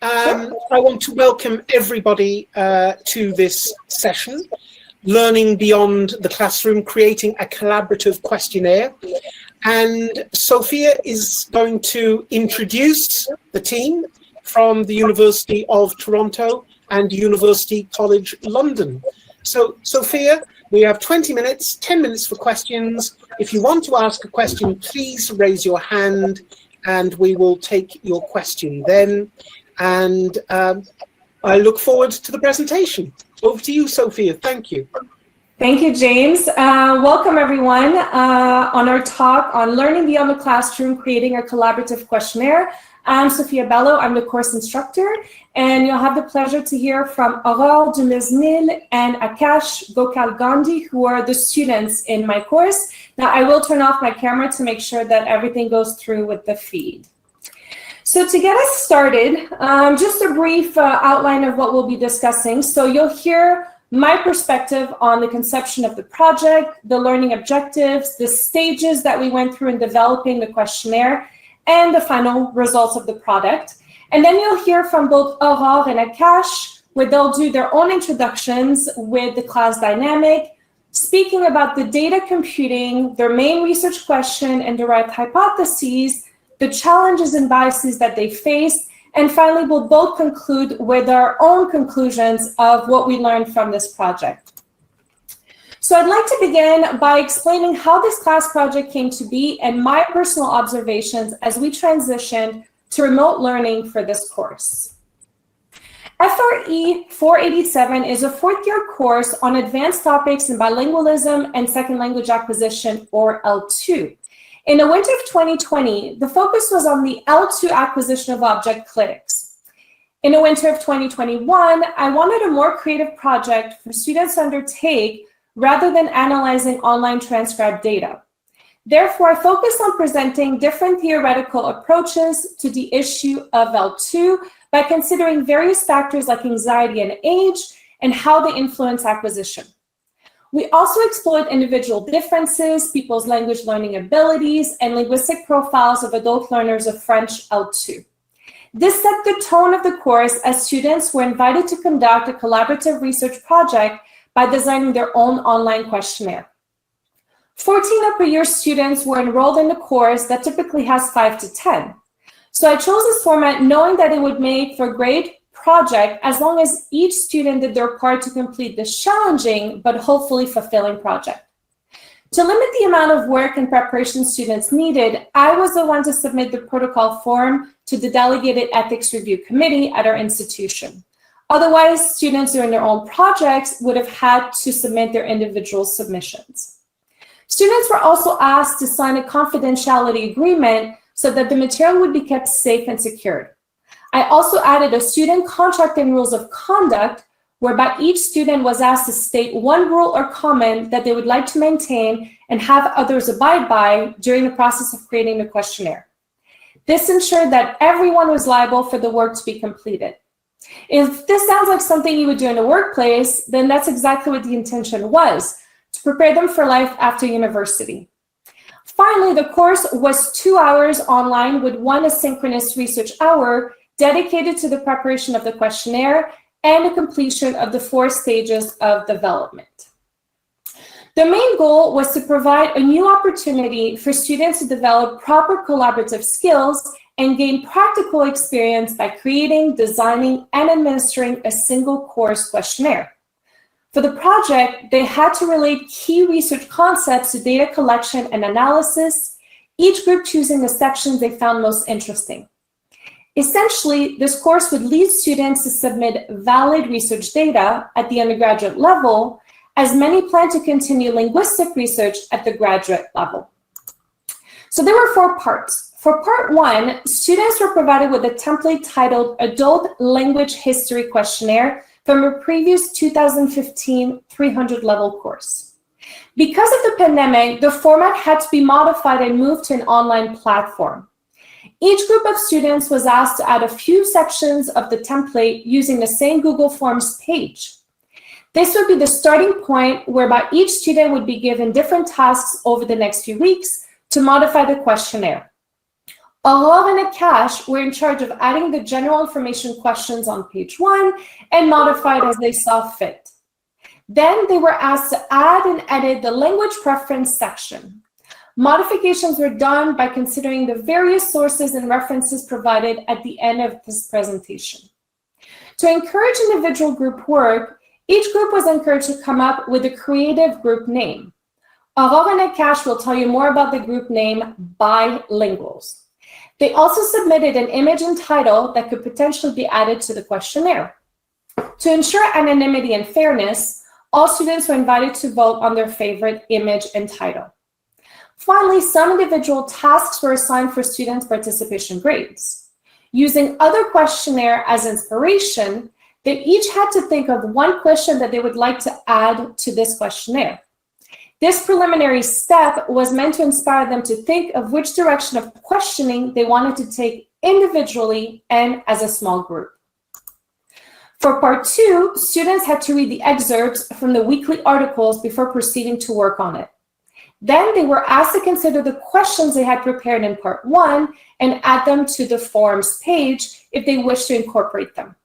I want to welcome everybody to this session, Learning Beyond the Classroom, Creating a Collaborative Questionnaire. And Sophia is going to introduce the team from the University of Toronto and University College London. So, Sophia, we have 20 minutes, 10 minutes for questions. If you want to ask a question, please raise your hand and we will take your question then. And I look forward to the presentation. Over to you, Sophia. Thank you. Thank you, James. Welcome, everyone, on our talk on Learning Beyond the Classroom, Creating a Collaborative Questionnaire. I'm Sophia Bello. I'm the course instructor, and you'll have the pleasure to hear from Aurore Dumesnil and Akash Gokal Gandhi, who are the students in my course. Now, I will turn off my camera to make sure that everything goes through with the feed. So to get us started, just a brief outline of what we'll be discussing. So you'll hear my perspective on the conception of the project, the learning objectives, the stages that we went through in developing the questionnaire, and the final results of the product. And then you'll hear from both Aurore and Akash, where they'll do their own introductions with the class dynamic, speaking about the data computing, their main research question and derived hypotheses, the challenges and biases that they faced, and finally, we'll both conclude with our own conclusions of what we learned from this project. So I'd like to begin by explaining how this class project came to be and my personal observations as we transitioned to remote learning for this course. FRE 487 is a fourth-year course on advanced topics in bilingualism and second language acquisition, or L2. In the winter of 2020, the focus was on the L2 acquisition of object clitics. In the winter of 2021, I wanted a more creative project for students to undertake rather than analyzing online transcribed data. Therefore, I focused on presenting different theoretical approaches to the issue of L2 by considering various factors like anxiety and age and how they influence acquisition. We also explored individual differences, people's language learning abilities, and linguistic profiles of adult learners of French L2. This set the tone of the course as students were invited to conduct a collaborative research project by designing their own online questionnaire. 14 upper-year students were enrolled in the course that typically has 5 to 10. So I chose this format knowing that it would make for a great project as long as each student did their part to complete this challenging but hopefully fulfilling project. To limit the amount of work and preparation students needed, I was the one to submit the protocol form to the delegated ethics review committee at our institution. Otherwise, students doing their own projects would have had to submit their individual submissions. Students were also asked to sign a confidentiality agreement so that the material would be kept safe and secured. I also added a student contract and rules of conduct, whereby each student was asked to state one rule or comment that they would like to maintain and have others abide by during the process of creating the questionnaire. This ensured that everyone was liable for the work to be completed. If this sounds like something you would do in a workplace, then that's exactly what the intention was, to prepare them for life after university. Finally, the course was 2 hours online with one asynchronous research hour dedicated to the preparation of the questionnaire and the completion of the 4 stages of development. The main goal was to provide a new opportunity for students to develop proper collaborative skills and gain practical experience by creating, designing, and administering a single course questionnaire. For the project, they had to relate key research concepts to data collection and analysis, each group choosing the sections they found most interesting. Essentially, this course would lead students to submit valid research data at the undergraduate level, as many plan to continue linguistic research at the graduate level. So there were 4 parts. For part 1, students were provided with a template titled Adult Language History Questionnaire from a previous 2015 300 level course. Because of the pandemic, the format had to be modified and moved to an online platform. Each group of students was asked to add a few sections of the template using the same Google Forms page. This would be the starting point whereby each student would be given different tasks over the next few weeks to modify the questionnaire. Aurore and Akash were in charge of adding the general information questions on page 1 and modified as they saw fit. Then they were asked to add and edit the language preference section. Modifications were done by considering the various sources and references provided at the end of this presentation. To encourage individual group work, each group was encouraged to come up with a creative group name. Aurore and Akash will tell you more about the group name Bilinguals. They also submitted an image and title that could potentially be added to the questionnaire. To ensure anonymity and fairness, all students were invited to vote on their favorite image and title. Finally, some individual tasks were assigned for students' participation grades. Using other questionnaire as inspiration, they each had to think of one question that they would like to add to this questionnaire. This preliminary step was meant to inspire them to think of which direction of questioning they wanted to take individually and as a small group. For part 2, students had to read the excerpts from the weekly articles before proceeding to work on it. Then they were asked to consider the questions they had prepared in part 1 and add them to the forms page if they wish to incorporate them.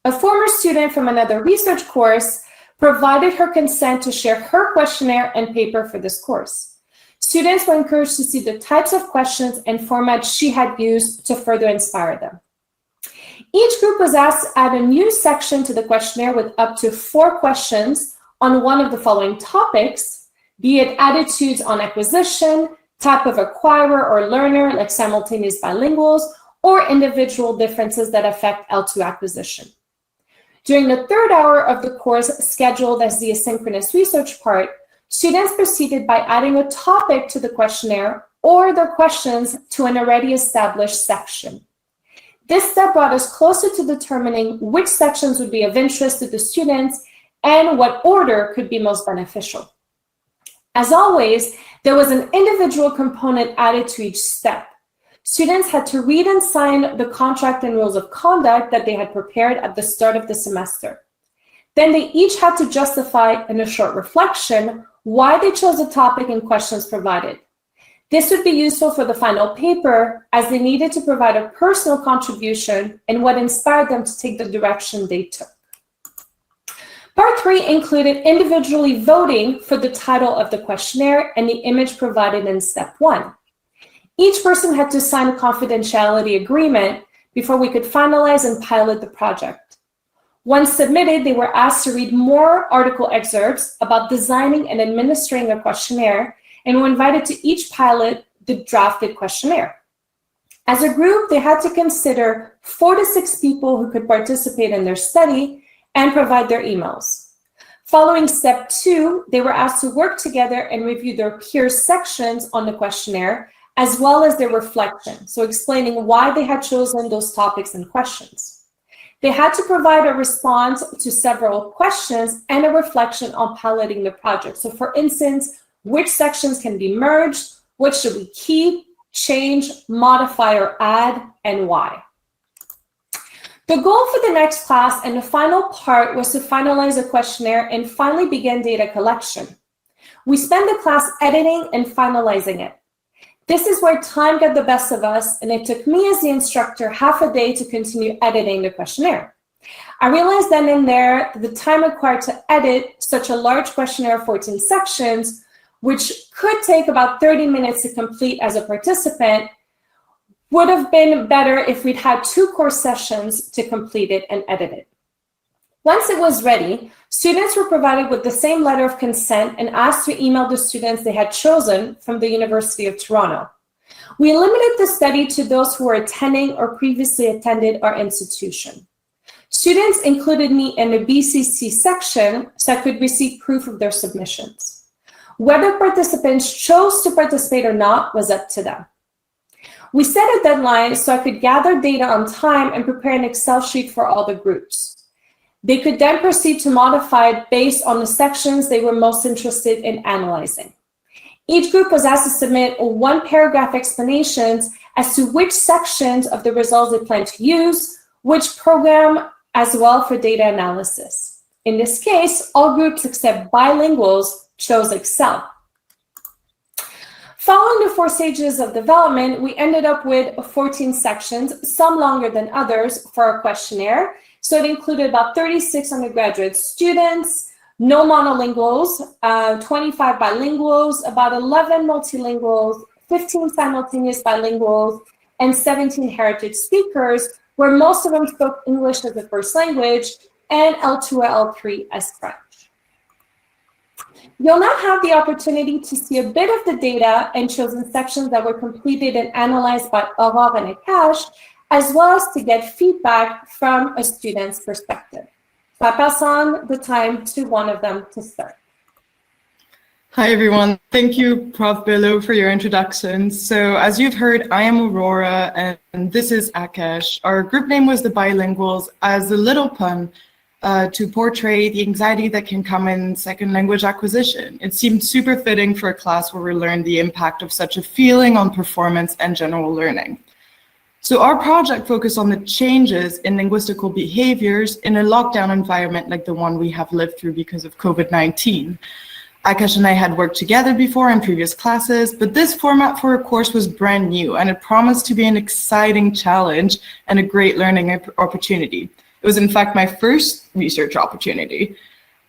A former student from another research course provided her consent to share her questionnaire and paper for this course. Students were encouraged to see the types of questions and formats she had used to further inspire them. Each group was asked to add a new section to the questionnaire with up to 4 questions on one of the following topics, be it attitudes on acquisition, type of acquirer or learner like simultaneous bilinguals, or individual differences that affect L2 acquisition. During the 3rd hour of the course, scheduled as the asynchronous research part, students proceeded by adding a topic to the questionnaire or their questions to an already established section. This step brought us closer to determining which sections would be of interest to the students and what order could be most beneficial. As always, there was an individual component added to each step. Students had to read and sign the contract and rules of conduct that they had prepared at the start of the semester. Then they each had to justify in a short reflection why they chose the topic and questions provided. This would be useful for the final paper as they needed to provide a personal contribution and what inspired them to take the direction they took. Part 3 included individually voting for the title of the questionnaire and the image provided in step 1. Each person had to sign a confidentiality agreement before we could finalize and pilot the project. Once submitted, they were asked to read more article excerpts about designing and administering a questionnaire and were invited to each pilot the drafted questionnaire. As a group, they had to consider 4 to 6 people who could participate in their study and provide their emails. Following step 2, they were asked to work together and review their peers' sections on the questionnaire, as well as their reflection, so explaining why they had chosen those topics and questions. They had to provide a response to several questions and a reflection on piloting the project. So for instance, which sections can be merged, what should we keep, change, modify, or add, and why. The goal for the next class and the final part was to finalize a questionnaire and finally begin data collection. We spent the class editing and finalizing it. This is where time got the best of us, and it took me as the instructor half a day to continue editing the questionnaire. I realized then and there that the time required to edit such a large questionnaire of 14 sections, which could take about 30 minutes to complete as a participant, would have been better if we'd had 2 course sessions to complete it and edit it. Once it was ready, students were provided with the same letter of consent and asked to email the students they had chosen from the University of Toronto. We limited the study to those who were attending or previously attended our institution. Students included me in the BCC section so I could receive proof of their submissions. Whether participants chose to participate or not was up to them. We set a deadline so I could gather data on time and prepare an Excel sheet for all the groups. They could then proceed to modify it based on the sections they were most interested in analyzing. Each group was asked to submit 1-paragraph explanations as to which sections of the results they plan to use, which program, as well for data analysis. In this case, all groups except bilinguals chose Excel. Following the 4 stages of development, we ended up with 14 sections, some longer than others, for our questionnaire. So it included about 36 undergraduate students, no monolinguals, 25 bilinguals, about 11 multilinguals, 15 simultaneous bilinguals, and 17 heritage speakers, where most of them spoke English as a first language and L2 or L3 as French. You'll now have the opportunity to see a bit of the data and chosen sections that were completed and analyzed by Aurore and Akash, as well as to get feedback from a student's perspective. So I pass on the time to one of them to start. Hi, everyone. Thank you, Prof. Bello, for your introduction. So as you've heard, I am Aurora, and this is Akash. Our group name was the Bilinguals as a little pun to portray the anxiety that can come in second language acquisition. It seemed super fitting for a class where we learned the impact of such a feeling on performance and general learning. So our project focused on the changes in linguistical behaviors in a lockdown environment like the one we have lived through because of COVID-19. Akash and I had worked together before in previous classes, but this format for a course was brand new and it promised to be an exciting challenge and a great learning opportunity. It was in fact my first research opportunity.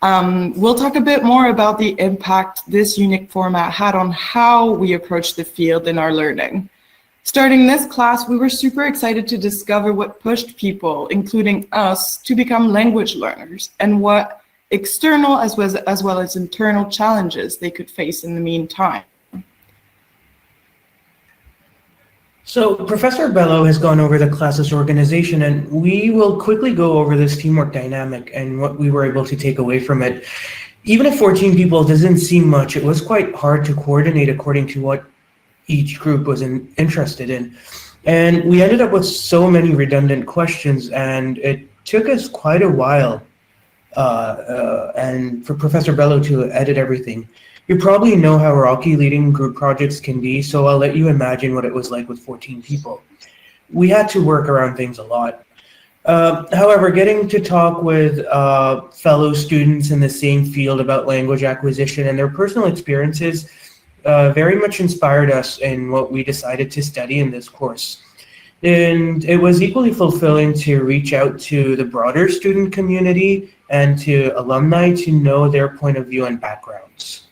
We'll talk a bit more about the impact this unique format had on how we approach the field in our learning. Starting this class, we were super excited to discover what pushed people, including us, to become language learners and what external as well as internal challenges they could face in the meantime. So Professor Bello has gone over the class's organization, and we will quickly go over this teamwork dynamic and what we were able to take away from it. Even if 14 people doesn't seem much, it was quite hard to coordinate according to what each group was interested in. And we ended up with so many redundant questions, and it took us quite a while and for Professor Bello to edit everything. You probably know how rocky leading group projects can be, so I'll let you imagine what it was like with 14 people. We had to work around things a lot. However, getting to talk with fellow students in the same field about language acquisition and their personal experiences very much inspired us in what we decided to study in this course. And it was equally fulfilling to reach out to the broader student community and to alumni to know their point of view and backgrounds.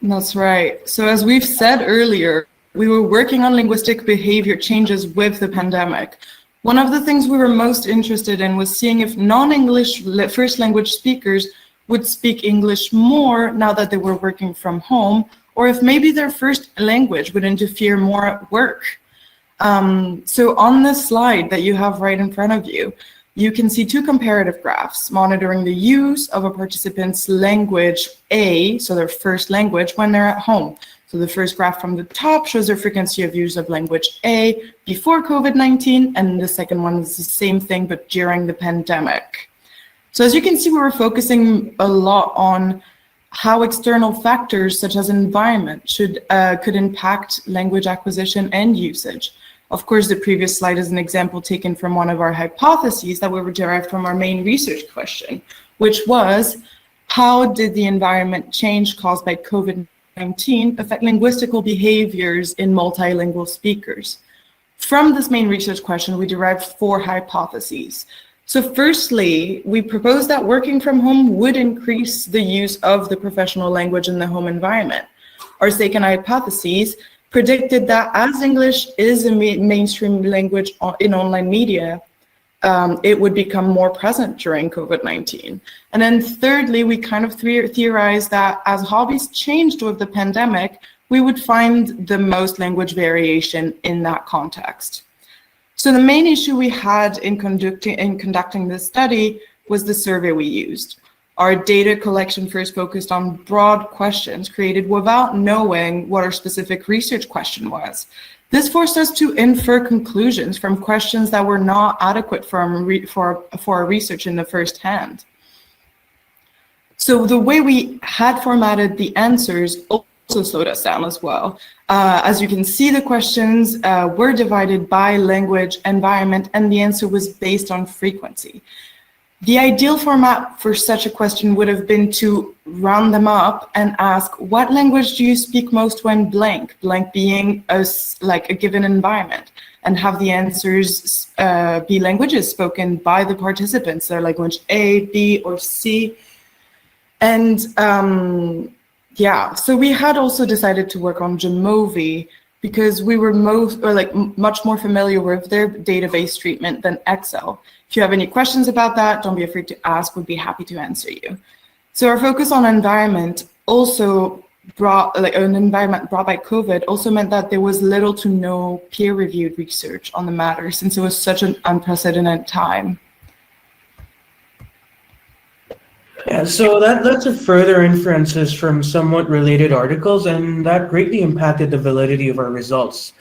That's right. So as we've said earlier, we were working on linguistic behavior changes with the pandemic. One of the things we were most interested in was seeing if non-English first language speakers would speak English more now that they were working from home, or if maybe their first language would interfere more at work. So on this slide that you have right in front of you, you can see 2 comparative graphs monitoring the use of a participant's language A, so their first language, when they're at home. So the first graph from the top shows their frequency of use of language A before COVID-19, and the second one is the same thing, but during the pandemic. So as you can see, we were focusing a lot on how external factors such as environment could impact language acquisition and usage. Of course, the previous slide is an example taken from one of our hypotheses that were derived from our main research question, which was, how did the environment change caused by COVID-19 affect linguistical behaviors in multilingual speakers? From this main research question, we derived 4 hypotheses. So firstly, we proposed that working from home would increase the use of the professional language in the home environment. Our second hypothesis predicted that as English is a mainstream language in online media, it would become more present during COVID-19. And then thirdly, we kind of theorized that as hobbies changed with the pandemic, we would find the most language variation in that context. So the main issue we had in conducting this study was the survey we used. Our data collection first focused on broad questions created without knowing what our specific research question was. This forced us to infer conclusions from questions that were not adequate for our research in the first hand. So the way we had formatted the answers also slowed us down as well. As you can see, the questions were divided by language, environment, and the answer was based on frequency. The ideal format for such a question would have been to round them up and ask, what language do you speak most when blank? Blank being like a given environment, and have the answers be languages spoken by the participants. So language A, B, or C. And yeah, so we had also decided to work on Jamovi because we were much more familiar with their database treatment than Excel. If you have any questions about that, don't be afraid to ask. We'd be happy to answer you. So our focus on environment also brought, an environment brought by COVID also meant that there was little to no peer-reviewed research on the matter since it was such an unprecedented time. Yeah, so that led to further inferences from somewhat related articles, and that greatly impacted the validity of our results.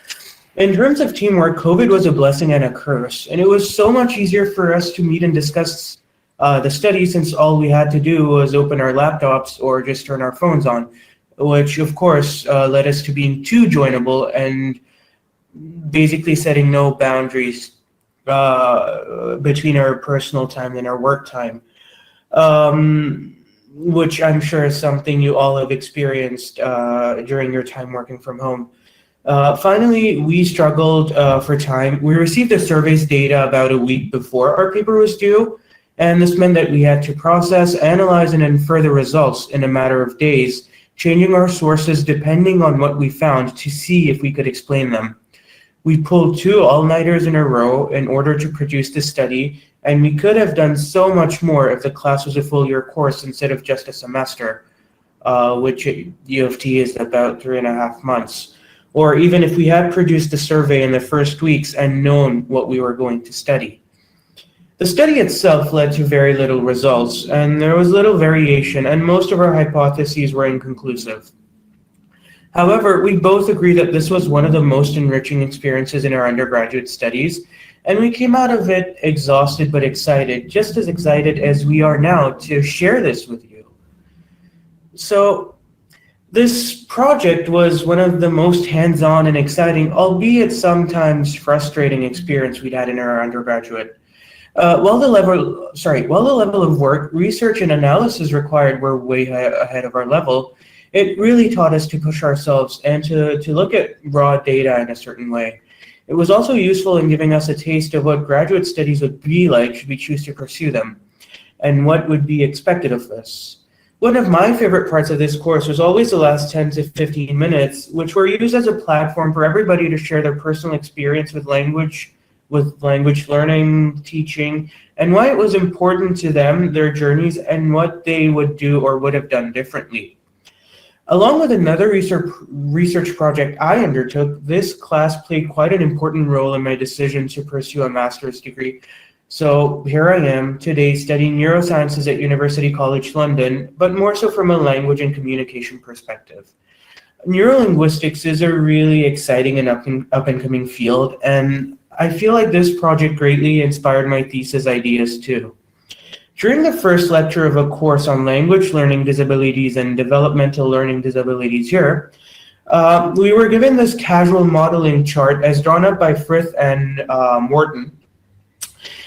In terms of teamwork, COVID was a blessing and a curse, and it was so much easier for us to meet and discuss the study since all we had to do was open our laptops or just turn our phones on, which of course led us to being too joinable and basically setting no boundaries between our personal time and our work time. Which I'm sure is something you all have experienced during your time working from home. Finally, we struggled for time. We received the survey's data about a week before our paper was due, and this meant that we had to process, analyze, and infer the results in a matter of days, changing our sources depending on what we found to see if we could explain them. We pulled 2 all-nighters in a row in order to produce the study, and we could have done so much more if the class was a full-year course instead of just a semester, which at U of T is about 3.5 months. Or even if we had produced the survey in the first weeks and known what we were going to study. The study itself led to very little results, and there was little variation, and most of our hypotheses were inconclusive. However, we both agree that this was one of the most enriching experiences in our undergraduate studies, and we came out of it exhausted but excited, just as excited as we are now to share this with you. So, this project was one of the most hands-on and exciting, albeit sometimes frustrating experience we'd had in our undergraduate. While the level of work, research, and analysis required were way ahead of our level, it really taught us to push ourselves and to look at raw data in a certain way. It was also useful in giving us a taste of what graduate studies would be like should we choose to pursue them, and what would be expected of us. One of my favorite parts of this course was always the last 10 to 15 minutes, which were used as a platform for everybody to share their personal experience with language learning, teaching, and why it was important to them, their journeys, and what they would do or would have done differently. Along with another research project I undertook, this class played quite an important role in my decision to pursue a master's degree. So here I am today studying neurosciences at University College London, but more so from a language and communication perspective. Neurolinguistics is a really exciting and up-and-coming field, and I feel like this project greatly inspired my thesis ideas too. During the first lecture of a course on language learning disabilities and developmental learning disabilities here, we were given this casual modeling chart as drawn up by Frith and Morton.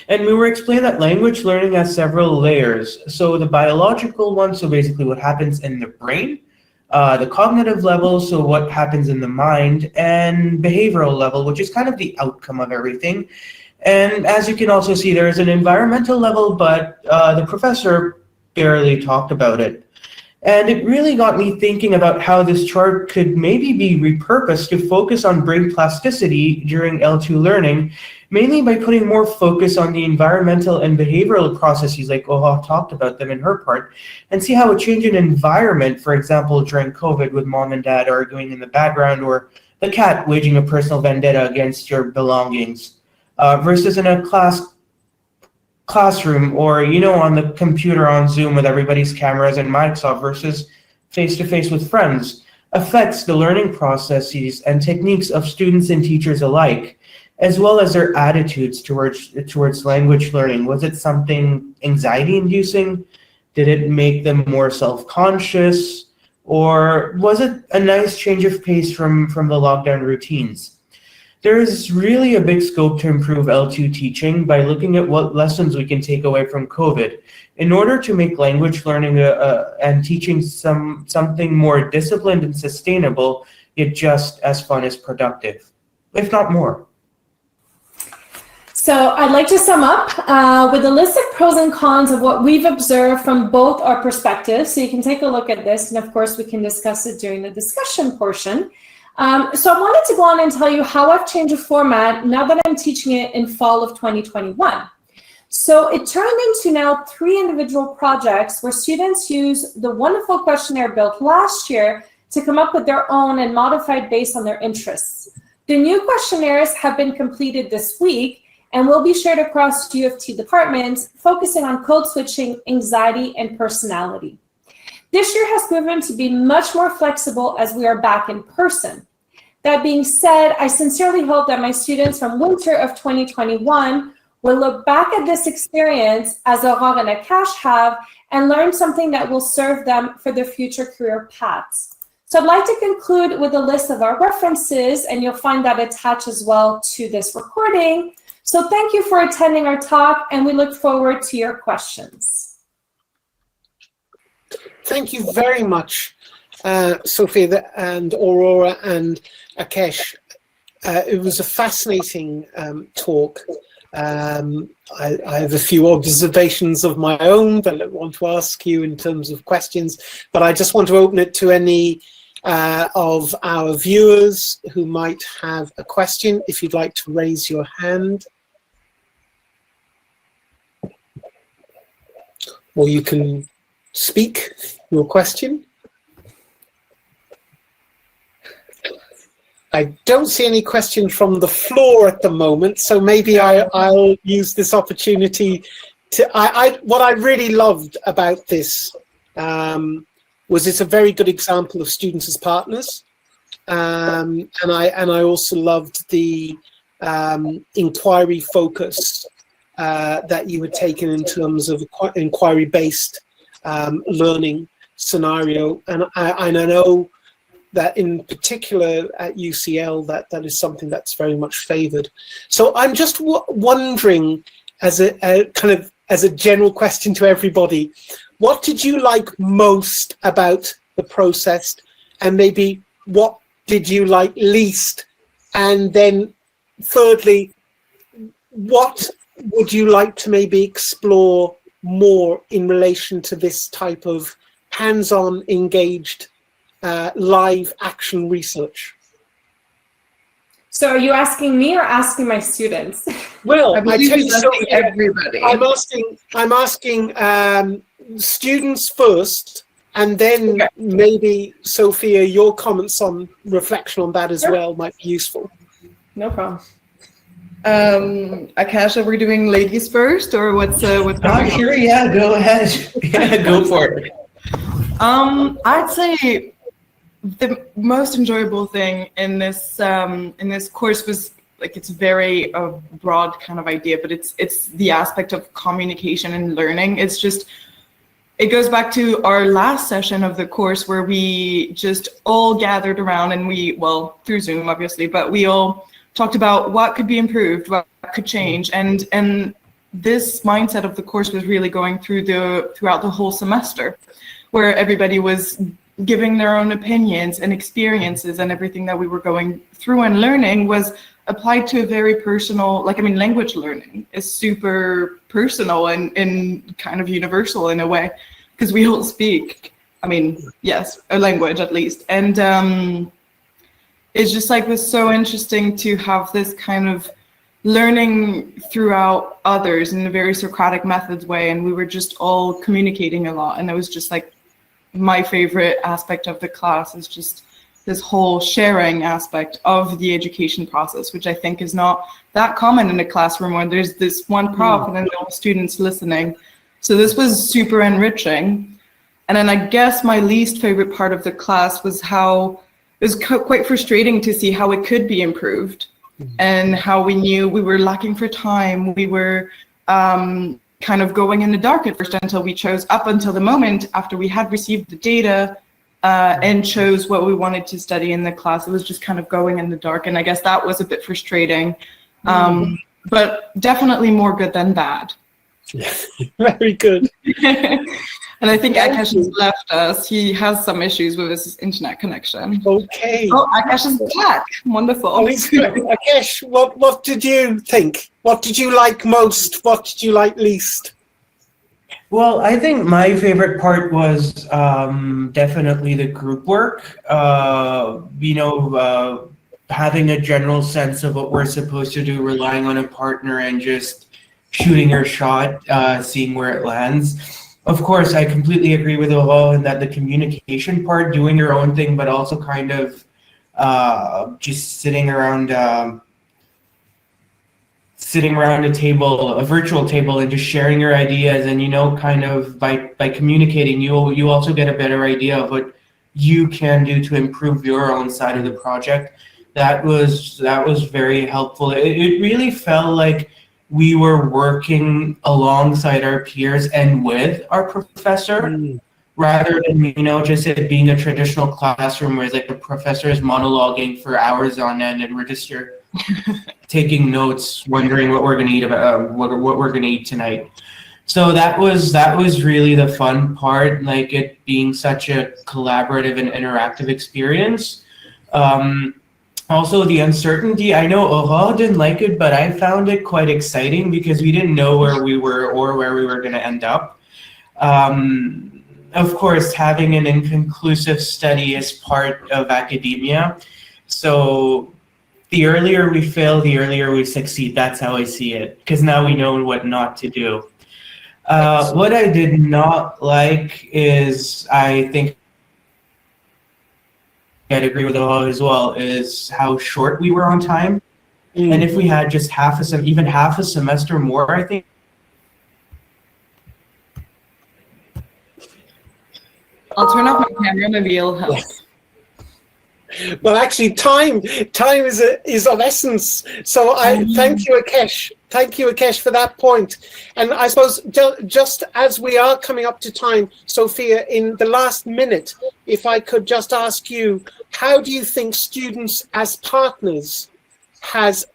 And we were explained that language learning has several layers. So the biological one, so basically what happens in the brain, the cognitive level, so what happens in the mind, and behavioral level, which is kind of the outcome of everything. And as you can also see, there is an environmental level, but the professor barely talked about it. And it really got me thinking about how this chart could maybe be repurposed to focus on brain plasticity during L2 learning, mainly by putting more focus on the environmental and behavioral processes like Oha talked about them in her part, and see how a change in environment, for example, during COVID with mom and dad arguing in the background, or the cat waging a personal vendetta against your belongings, versus in a classroom or, on the computer on Zoom with everybody's cameras and mics off versus face-to-face with friends, affects the learning processes and techniques of students and teachers alike, as well as their attitudes towards language learning. Was it something anxiety-inducing? Did it make them more self-conscious? Or was it a nice change of pace from the lockdown routines? There is really a big scope to improve L2 teaching by looking at what lessons we can take away from COVID in order to make language learning and teaching something more disciplined and sustainable, yet just as fun as productive, if not more. So I'd like to sum up with a list of pros and cons of what we've observed from both our perspectives. So you can take a look at this, and of course we can discuss it during the discussion portion. So I wanted to go on and tell you how I've changed the format now that I'm teaching it in fall of 2021. So it turned into now 3 individual projects where students use the wonderful questionnaire built last year to come up with their own and modified based on their interests. The new questionnaires have been completed this week and will be shared across U of T departments, focusing on code switching, anxiety, and personality. This year has proven to be much more flexible as we are back in person. That being said, I sincerely hope that my students from winter of 2021 will look back at this experience as Aurore and Akash have and learn something that will serve them for their future career paths. So I'd like to conclude with a list of our references, and you'll find that attached as well to this recording. So thank you for attending our talk, and we look forward to your questions. Thank you very much, Sophia and Aurora and Akash. It was a fascinating talk. I have a few observations of my own that I want to ask you in terms of questions, but I just want to open it to any of our viewers who might have a question. If you'd like to raise your hand, or you can speak your question. I don't see any questions from the floor at the moment, so maybe I'll use this opportunity to. What I really loved about this was it's a very good example of students as partners, and I also loved the inquiry focus that you had taken in terms of inquiry-based learning scenario, and I know that in particular at UCL that is something that's very much favoured. So I'm just wondering, as a general question to everybody, what did you like most about the process, and maybe what did you like least? And then thirdly, what would you like to maybe explore more in relation to this type of hands-on engaged live action research? So are you asking me or asking my students? Well, I believe he's asking everybody. I'm asking students first, and then maybe Sophia, your comments on reflection on that as well might be useful. No problem. Akash, are we doing ladies first, or what's Sure, yeah, go ahead. Yeah, go for it. I'd say the most enjoyable thing in this course was, like, it's very broad kind of idea, but it's the aspect of communication and learning. It goes back to our last session of the course where we just all gathered around and through Zoom obviously, but we all talked about what could be improved, what could change, and this mindset of the course was really going throughout the whole semester, where everybody was giving their own opinions and experiences, and everything that we were going through and learning was applied to a very personal, language learning is super personal and kind of universal in a way, because we all speak, yes, a language at least. And it's just was so interesting to have this kind of learning throughout others in a very Socratic methods way, and we were just all communicating a lot, and it was just my favorite aspect of the class is just this whole sharing aspect of the education process, which I think is not that common in a classroom where there's this one prof and then all the students listening. So this was super enriching. And then I guess my least favorite part of the class was how it was quite frustrating to see how it could be improved, and how we knew we were lacking for time. We were kind of going in the dark at first until we chose, up until the moment after we had received the data, and chose what we wanted to study in the class. It was just kind of going in the dark, and I guess that was a bit frustrating, but definitely more good than bad. Very good. And I think Akash has left us. He has some issues with his internet connection. Okay. Oh, Akash is back. Wonderful. Oh, Akash, what did you think? What did you like most? What did you like least? Well, I think my favorite part was definitely the group work. Having a general sense of what we're supposed to do, relying on a partner and just shooting your shot, seeing where it lands. Of course, I completely agree with Aurore in that the communication part, doing your own thing, but also kind of just sitting around a table, a virtual table, and just sharing your ideas. And kind of by communicating, you also get a better idea of what you can do to improve your own side of the project. That was very helpful. It really felt like we were working alongside our peers and with our professor, rather than just it being a traditional classroom where the professor is monologuing for hours on end, and we're just here taking notes, wondering what we're gonna eat what we're gonna eat tonight. So that was really the fun part, it being such a collaborative and interactive experience. Also, the uncertainty, I know Aurore didn't like it, but I found it quite exciting because we didn't know where we were or where we were going to end up. Of course, having an inconclusive study is part of academia. So the earlier we fail, the earlier we succeed. That's how I see it, because now we know what not to do. What I did not like is, I think I'd agree with Aurore as well, is how short we were on time. And if we had just even half a semester more, I think. I'll turn off my camera, maybe it'll help. Well, actually, time is of essence. So I thank you, Akash. Thank you, Akash, for that point. And I suppose just as we are coming up to time, Sophia, in the last minute, if I could just ask you, how do you think students as partners has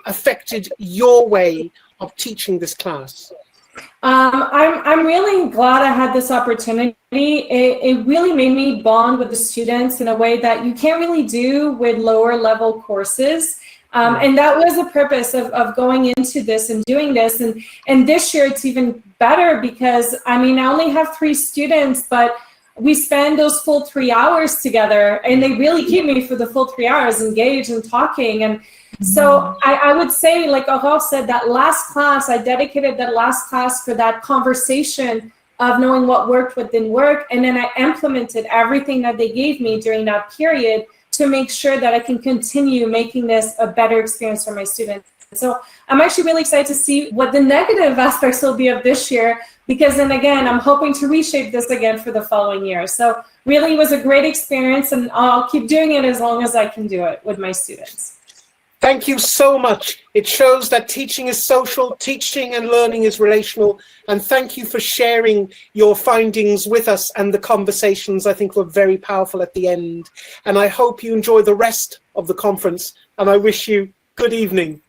affected your way of teaching this class? I'm really glad I had this opportunity. It really made me bond with the students in a way that you can't really do with lower level courses. And that was the purpose of going into this and doing this. And this year it's even better because, I only have 3 students, but we spend those full 3 hours together, and they really keep me for the full 3 hours engaged and talking. And so I would say, like Aurore said, that last class, I dedicated that last class for that conversation of knowing what worked, what didn't work. And then I implemented everything that they gave me during that period to make sure that I can continue making this a better experience for my students. So I'm actually really excited to see what the negative aspects will be of this year, because then again, I'm hoping to reshape this again for the following year. So really it was a great experience, and I'll keep doing it as long as I can do it with my students. Thank you so much. It shows that teaching is social, teaching and learning is relational. And thank you for sharing your findings with us, and the conversations I think were very powerful at the end. And I hope you enjoy the rest of the conference, and I wish you good evening.